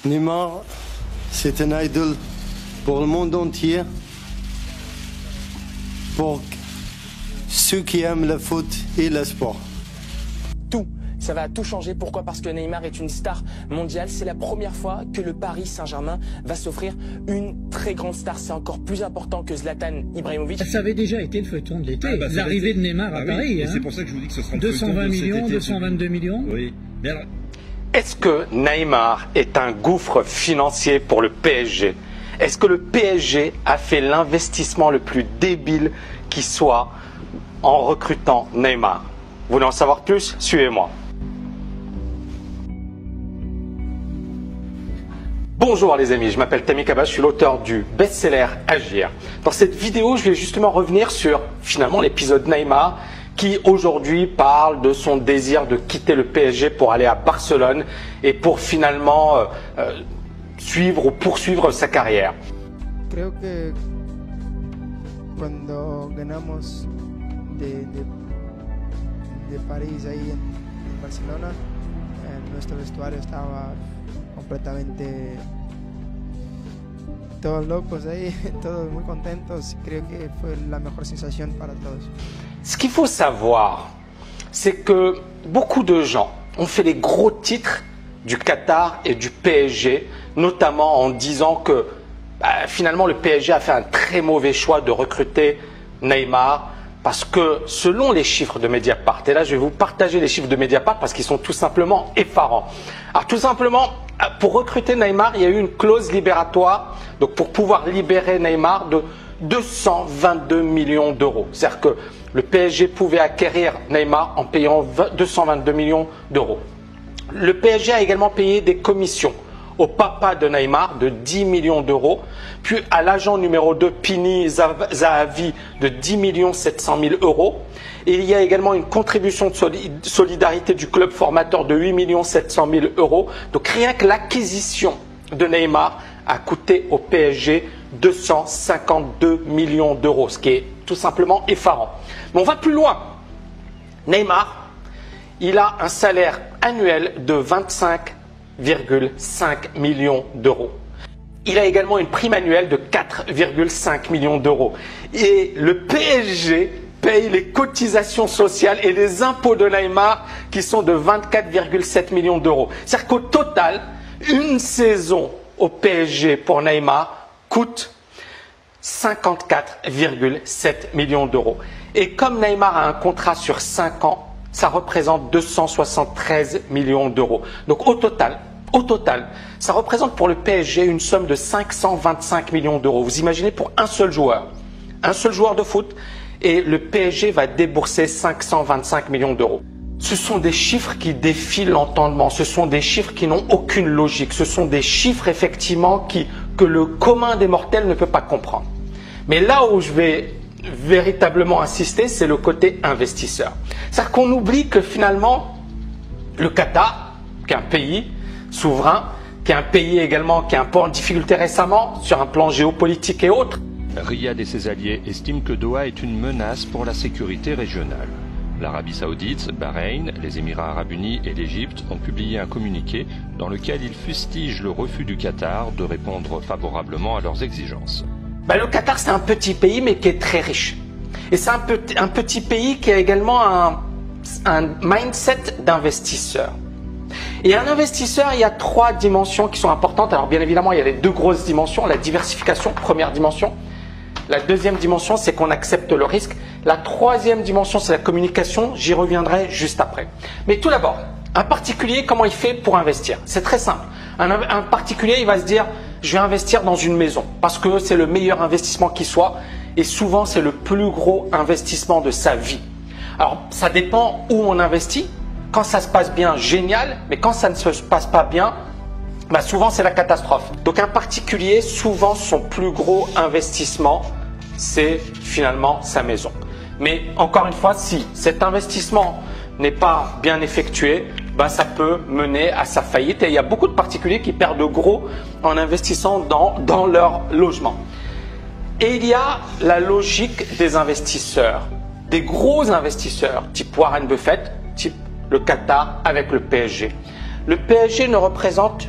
Neymar, c'est un idole pour le monde entier, pour ceux qui aiment le foot et le sport. Tout, ça va tout changer. Pourquoi? Parce que Neymar est une star mondiale. C'est la première fois que le Paris Saint-Germain va s'offrir une très grande star. C'est encore plus important que Zlatan Ibrahimovic. Ça avait déjà été le feuilleton de l'été, l'arrivée de Neymar à Paris. C'est pour ça que je vous dis que ce sera le 220 millions, 222 millions. Oui. Mais alors, est-ce que Neymar est un gouffre financier pour le PSG? Est-ce que le PSG a fait l'investissement le plus débile qui soit en recrutant Neymar? Vous voulez en savoir plus? Suivez-moi. Bonjour les amis, je m'appelle Tammy Kaba, je suis l'auteur du best-seller Agir. Dans cette vidéo, je vais justement revenir sur finalement l'épisode Neymar qui aujourd'hui parle de son désir de quitter le PSG pour aller à Barcelone et pour finalement suivre ou poursuivre sa carrière. Creo que cuando ganamos de París ahí en Barcelona, nuestro vestuario estaba completamente todos locos ahí, todos muy contentos. Creo que fue la mejor sensación para todos. Ce qu'il faut savoir, c'est que beaucoup de gens ont fait les gros titres du Qatar et du PSG, notamment en disant que finalement le PSG a fait un très mauvais choix de recruter Neymar parce que selon les chiffres de Mediapart, et là je vais vous partager les chiffres de Mediapart parce qu'ils sont tout simplement effarants. Alors tout simplement, pour recruter Neymar, il y a eu une clause libératoire, donc pour pouvoir libérer Neymar de 222 millions d'euros. C'est-à-dire que le PSG pouvait acquérir Neymar en payant 222 millions d'euros. Le PSG a également payé des commissions au papa de Neymar de 10 millions d'euros, puis à l'agent numéro 2 Pini Zahavi de 10 700 000 euros. Et il y a également une contribution de solidarité du club formateur de 8 700 000 euros. Donc rien que l'acquisition de Neymar a coûté au PSG 252 millions d'euros, ce qui est tout simplement effarant. Mais on va plus loin. Neymar, il a un salaire annuel de 25,5 millions d'euros. Il a également une prime annuelle de 4,5 millions d'euros. Et le PSG paye les cotisations sociales et les impôts de Neymar qui sont de 24,7 millions d'euros. C'est-à-dire qu'au total, une saison au PSG pour Neymar coûte 54,7 millions d'euros. Et comme Neymar a un contrat sur 5 ans, ça représente 273 millions d'euros. Donc au total, ça représente pour le PSG une somme de 525 millions d'euros. Vous imaginez pour un seul joueur de foot, et le PSG va débourser 525 millions d'euros. Ce sont des chiffres qui défient l'entendement, ce sont des chiffres qui n'ont aucune logique, ce sont des chiffres effectivement que le commun des mortels ne peut pas comprendre. Mais là où je vais véritablement insister, c'est le côté investisseur. C'est-à-dire qu'on oublie que finalement, le Qatar, qui est un pays souverain, qui est un pays également qui est un peu en difficulté récemment sur un plan géopolitique et autres. Riyad et ses alliés estiment que Doha est une menace pour la sécurité régionale. L'Arabie Saoudite, Bahreïn, les Émirats Arabes Unis et l'Égypte ont publié un communiqué dans lequel ils fustigent le refus du Qatar de répondre favorablement à leurs exigences. Le Qatar, c'est un petit pays mais qui est très riche. Et c'est un petit pays qui a également un mindset d'investisseur. Et un investisseur, il y a 3 dimensions qui sont importantes. Alors bien évidemment, il y a les 2 grosses dimensions. La diversification, première dimension. La deuxième dimension, c'est qu'on accepte le risque. La troisième dimension, c'est la communication. J'y reviendrai juste après. Mais tout d'abord, un particulier, comment il fait pour investir? C'est très simple. Un particulier, il va se dire, je vais investir dans une maison parce que c'est le meilleur investissement qui soit. Et souvent, c'est le plus gros investissement de sa vie. Alors, ça dépend où on investit. Quand ça se passe bien, génial. Mais quand ça ne se passe pas bien, souvent, c'est la catastrophe. Donc, un particulier, souvent, son plus gros investissement, c'est finalement sa maison. Mais encore une fois, si cet investissement n'est pas bien effectué, ça peut mener à sa faillite. Et il y a beaucoup de particuliers qui perdent gros en investissant dans leur logement. Et il y a la logique des investisseurs, des gros investisseurs, type Warren Buffett, type le Qatar avec le PSG. Le PSG ne représente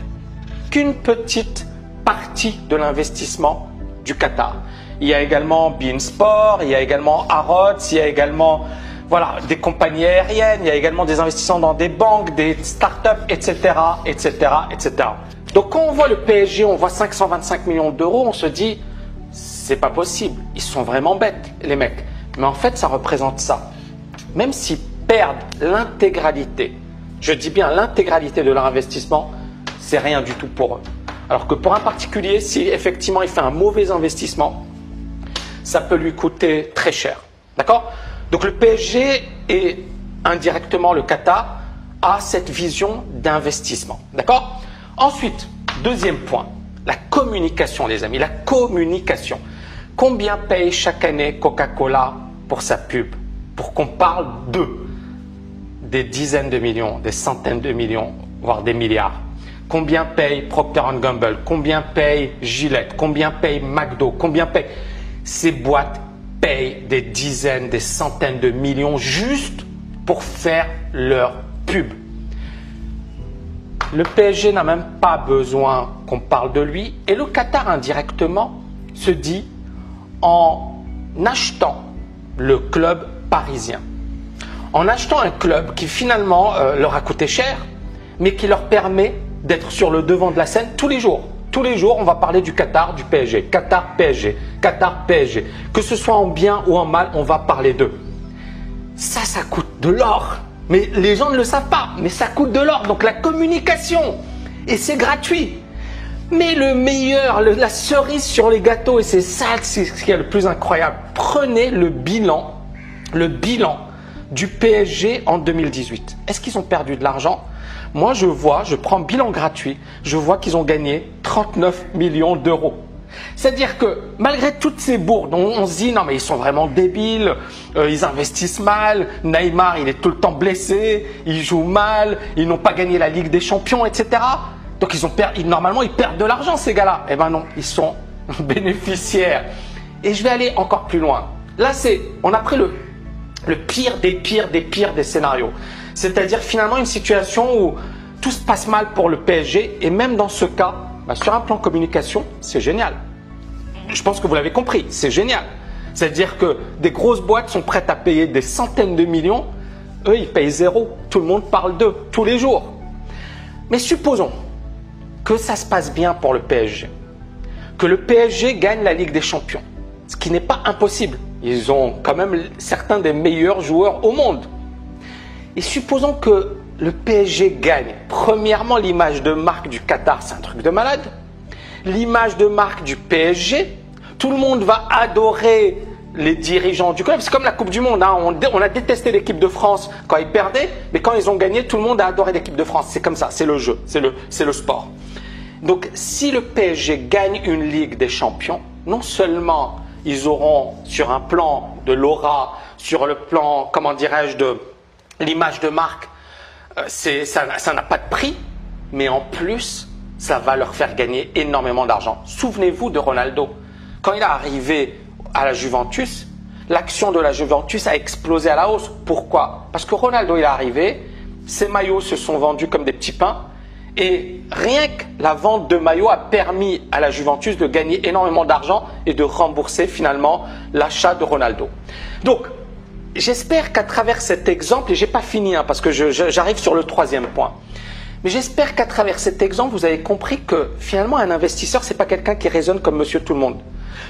qu'une petite partie de l'investissement du Qatar. Il y a également beIN Sport, il y a également Harrods, il y a également voilà, des compagnies aériennes, il y a également des investissements dans des banques, des startups, etc., etc., etc. Donc quand on voit le PSG, on voit 525 millions d'euros, on se dit, c'est pas possible, ils sont vraiment bêtes, les mecs. Mais en fait, ça représente ça. Même s'ils perdent l'intégralité, je dis bien l'intégralité de leur investissement, c'est rien du tout pour eux. Alors que pour un particulier, si effectivement il fait un mauvais investissement, ça peut lui coûter très cher. D'accord? Donc le PSG et indirectement le Qatar a cette vision d'investissement. D'accord? Ensuite, deuxième point, la communication, les amis, la communication. Combien paye chaque année Coca-Cola pour sa pub? Pour qu'on parle d'eux? Des dizaines de millions, des centaines de millions, voire des milliards. Combien paye Procter & Gamble? Combien paye Gillette? Combien paye McDo? Combien paye? Ces boîtes payent des dizaines, des centaines de millions juste pour faire leur pub. Le PSG n'a même pas besoin qu'on parle de lui et le Qatar indirectement se dit en achetant le club parisien. En achetant un club qui finalement leur a coûté cher mais qui leur permet d'être sur le devant de la scène tous les jours. Tous les jours, on va parler du Qatar, du PSG. Qatar, PSG. Qatar, PSG. Que ce soit en bien ou en mal, on va parler d'eux. Ça coûte de l'or. Mais les gens ne le savent pas, mais ça coûte de l'or. Donc la communication, et c'est gratuit. Mais le meilleur, la cerise sur les gâteaux, et c'est ça ce qui est le plus incroyable. Prenez le bilan du PSG en 2018. Est-ce qu'ils ont perdu de l'argent? Moi, je prends bilan gratuit, je vois qu'ils ont gagné 39 millions d'euros. C'est-à-dire que malgré toutes ces bourdes, on se dit non mais ils sont vraiment débiles, ils investissent mal, Neymar il est tout le temps blessé, il joue mal, ils n'ont pas gagné la Ligue des Champions, etc. Donc normalement ils perdent de l'argent ces gars-là. Eh ben non, ils sont bénéficiaires. Et je vais aller encore plus loin. Là on a pris le pire des scénarios. C'est-à-dire finalement une situation où tout se passe mal pour le PSG et même dans ce cas, sur un plan communication, c'est génial. Je pense que vous l'avez compris, c'est génial. C'est-à-dire que des grosses boîtes sont prêtes à payer des centaines de millions, eux ils payent zéro, tout le monde parle d'eux tous les jours. Mais supposons que ça se passe bien pour le PSG, que le PSG gagne la Ligue des Champions, ce qui n'est pas impossible. Ils ont quand même certains des meilleurs joueurs au monde. Et supposons que le PSG gagne. Premièrement, l'image de marque du Qatar, c'est un truc de malade. L'image de marque du PSG, tout le monde va adorer les dirigeants du club. C'est comme la Coupe du Monde. Hein. On a détesté l'équipe de France quand ils perdaient, mais quand ils ont gagné, tout le monde a adoré l'équipe de France. C'est comme ça, c'est le jeu, c'est le sport. Donc, si le PSG gagne une Ligue des Champions, non seulement ils auront sur un plan de l'aura, sur le plan, comment dirais-je, de l'image de marque, ça n'a pas de prix, mais en plus, ça va leur faire gagner énormément d'argent. Souvenez-vous de Ronaldo. Quand il est arrivé à la Juventus, l'action de la Juventus a explosé à la hausse. Pourquoi? Parce que Ronaldo il est arrivé, ses maillots se sont vendus comme des petits pains et rien que la vente de maillots a permis à la Juventus de gagner énormément d'argent et de rembourser finalement l'achat de Ronaldo. Donc, j'espère qu'à travers cet exemple, et j'ai pas fini parce que j'arrive sur le troisième point, mais j'espère qu'à travers cet exemple, vous avez compris que finalement un investisseur, c'est pas quelqu'un qui raisonne comme Monsieur Tout le Monde.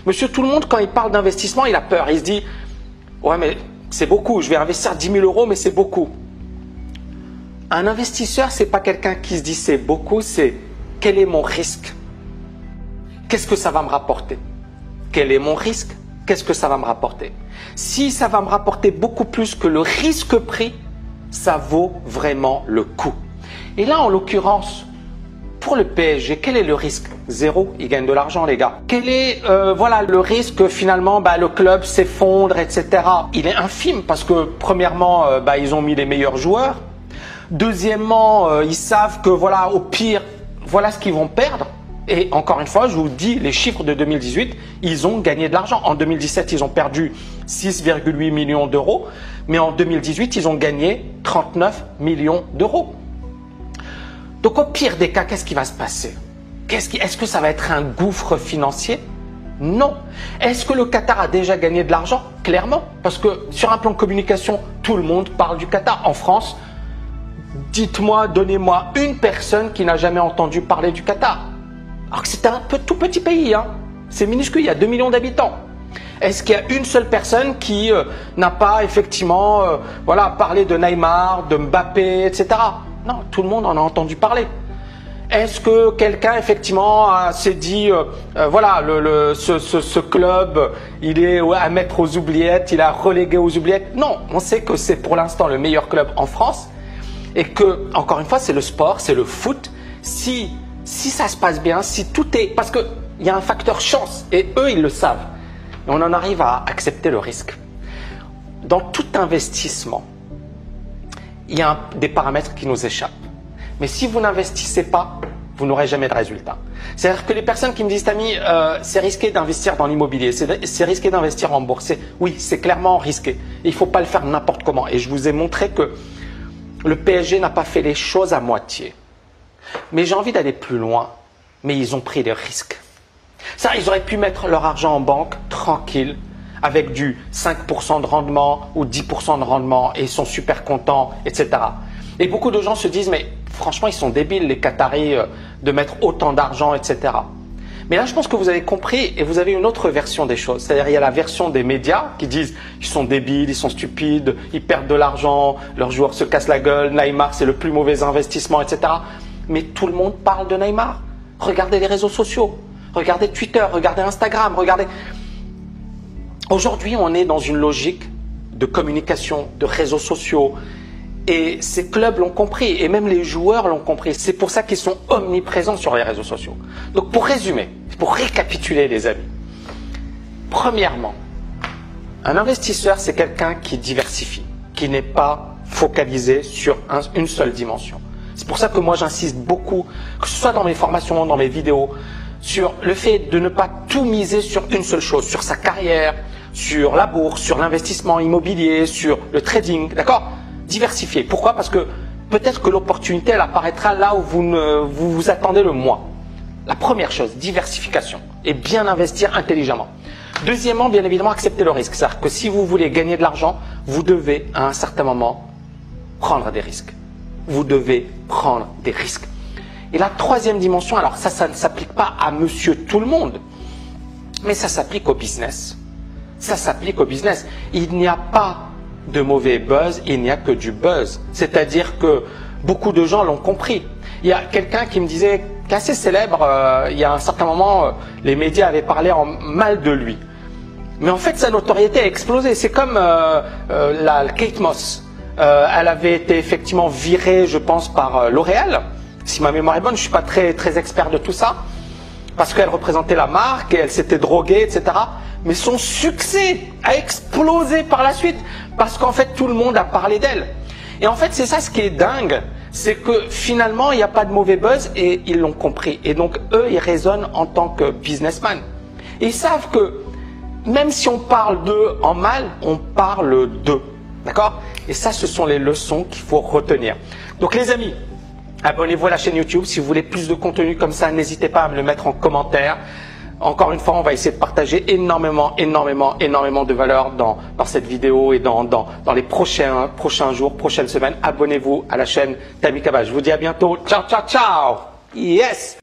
Monsieur Tout le Monde, quand il parle d'investissement, il a peur. Il se dit, ouais mais c'est beaucoup, je vais investir 10 000 euros, mais c'est beaucoup. Un investisseur, c'est pas quelqu'un qui se dit c'est beaucoup, c'est quel est mon risque? Qu'est-ce que ça va me rapporter? Quel est mon risque? Qu'est-ce que ça va me rapporter? Si ça va me rapporter beaucoup plus que le risque-prix, ça vaut vraiment le coup. Et là, en l'occurrence, pour le PSG, quel est le risque? Zéro, ils gagnent de l'argent, les gars. Quel est le risque que finalement le club s'effondre, etc. Il est infime parce que premièrement, ils ont mis les meilleurs joueurs. Deuxièmement, ils savent que au pire, voilà ce qu'ils vont perdre. Et encore une fois, je vous dis, les chiffres de 2018, ils ont gagné de l'argent. En 2017, ils ont perdu 6,8 millions d'euros. Mais en 2018, ils ont gagné 39 millions d'euros. Donc au pire des cas, qu'est-ce qui va se passer? Est-ce que ça va être un gouffre financier? Non. Est-ce que le Qatar a déjà gagné de l'argent? Clairement. Parce que sur un plan de communication, tout le monde parle du Qatar. En France, dites-moi, donnez-moi une personne qui n'a jamais entendu parler du Qatar. Alors que c'est un tout petit pays, hein. C'est minuscule, il y a 2 millions d'habitants. Est-ce qu'il y a une seule personne qui n'a pas effectivement parlé de Neymar, de Mbappé, etc. Non, tout le monde en a entendu parler. Est-ce que quelqu'un effectivement s'est dit ce club il est à mettre aux oubliettes, il a relégué aux oubliettes? Non, on sait que c'est pour l'instant le meilleur club en France et que, encore une fois, c'est le sport, c'est le foot. Si ça se passe bien, si tout est... Parce qu'il y a un facteur chance et eux ils le savent. Et on en arrive à accepter le risque. Dans tout investissement, il y a des paramètres qui nous échappent. Mais si vous n'investissez pas, vous n'aurez jamais de résultat. C'est-à-dire que les personnes qui me disent, Tami, c'est risqué d'investir dans l'immobilier, c'est risqué d'investir en bourse. Oui, c'est clairement risqué. Et il ne faut pas le faire n'importe comment. Et je vous ai montré que le PSG n'a pas fait les choses à moitié. Mais j'ai envie d'aller plus loin. Mais ils ont pris des risques. Ça, ils auraient pu mettre leur argent en banque, tranquille, avec du 5% de rendement ou 10% de rendement et ils sont super contents, etc. Et beaucoup de gens se disent, mais franchement, ils sont débiles, les Qataris, de mettre autant d'argent, etc. Mais là, je pense que vous avez compris et vous avez une autre version des choses. C'est-à-dire, il y a la version des médias qui disent, ils sont débiles, ils sont stupides, ils perdent de l'argent, leurs joueurs se cassent la gueule, Neymar, c'est le plus mauvais investissement, etc. Mais tout le monde parle de Neymar. Regardez les réseaux sociaux, regardez Twitter, regardez Instagram, regardez... Aujourd'hui, on est dans une logique de communication, de réseaux sociaux. Et ces clubs l'ont compris, et même les joueurs l'ont compris. C'est pour ça qu'ils sont omniprésents sur les réseaux sociaux. Donc pour résumer, pour récapituler les amis. Premièrement, un investisseur, c'est quelqu'un qui diversifie, qui n'est pas focalisé sur une seule dimension. C'est pour ça que moi j'insiste beaucoup, que ce soit dans mes formations, dans mes vidéos, sur le fait de ne pas tout miser sur une seule chose, sur sa carrière, sur la bourse, sur l'investissement immobilier, sur le trading, d'accord ? Diversifier. Pourquoi? Parce que peut-être que l'opportunité, elle apparaîtra là où vous vous attendez le moins. La première chose, diversification et bien investir intelligemment. Deuxièmement, bien évidemment, accepter le risque. C'est-à-dire que si vous voulez gagner de l'argent, vous devez à un certain moment prendre des risques. Vous devez prendre des risques. Et la troisième dimension, alors ça ne s'applique pas à monsieur tout le monde, mais ça s'applique au business. Ça s'applique au business. Il n'y a pas de mauvais buzz, il n'y a que du buzz. C'est-à-dire que beaucoup de gens l'ont compris. Il y a quelqu'un qui me disait, qui est assez célèbre, il y a un certain moment, les médias avaient parlé en mal de lui. Mais en fait, sa notoriété a explosé. C'est comme Kate Moss. Elle avait été effectivement virée, je pense, par L'Oréal. Si ma mémoire est bonne, je ne suis pas très expert de tout ça. Parce qu'elle représentait la marque et elle s'était droguée, etc. Mais son succès a explosé par la suite parce qu'en fait tout le monde a parlé d'elle. Et en fait c'est ça ce qui est dingue, c'est que finalement il n'y a pas de mauvais buzz et ils l'ont compris. Et donc eux ils raisonnent en tant que businessman. Et ils savent que même si on parle d'eux en mal, on parle d'eux. D'accord? Et ça ce sont les leçons qu'il faut retenir. Donc les amis, abonnez-vous à la chaîne YouTube. Si vous voulez plus de contenu comme ça, n'hésitez pas à me le mettre en commentaire. Encore une fois, on va essayer de partager énormément de valeur dans cette vidéo et dans les prochains jours, prochaines semaines. Abonnez-vous à la chaîne Tami Kaba. Je vous dis à bientôt. Ciao, ciao, ciao. Yes!